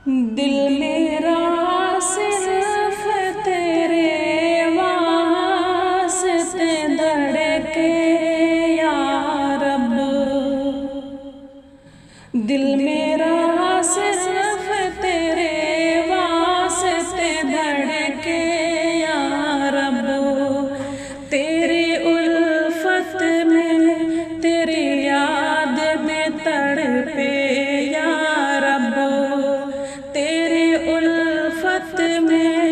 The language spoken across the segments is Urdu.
دل میرا صرف تیرے واسطے دھڑکے یا رب، دل میرا صرف تیرے واسطے دھڑکے یا رب، تیری الفت میں تیری یاد میں تڑپے یا رب، تیری الفت میں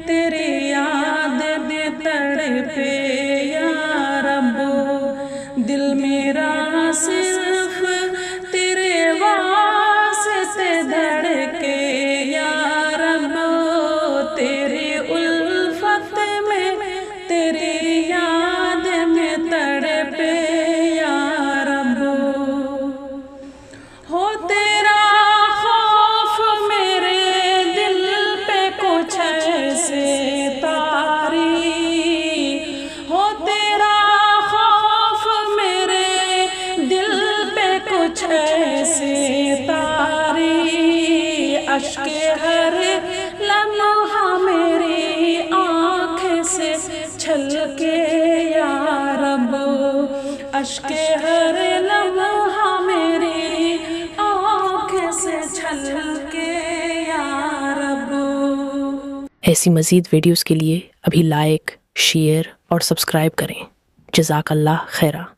تیری یاد میں تڑپے یا رب، دل میرا صرف تیرے واسطے دھڑکے یا رب، تیری الفت میں تیری یاد میں تڑپے یا رب، ہو تیرا خوف میرے دل پہ کچھ ایسے طاری، ہو تیرا خوف میرے دل پہ کچھ ایسے طاری، اشک ہر لمحہ میری آنکھ سے چھلکے یا رب، اشک ہر لمحہ میری آنکھ سے چھلکے یا رب۔ ایسی مزید ویڈیوز کے لیے ابھی لائک، شیئر اور سبسکرائب کریں۔ جزاک اللہ خیرہ۔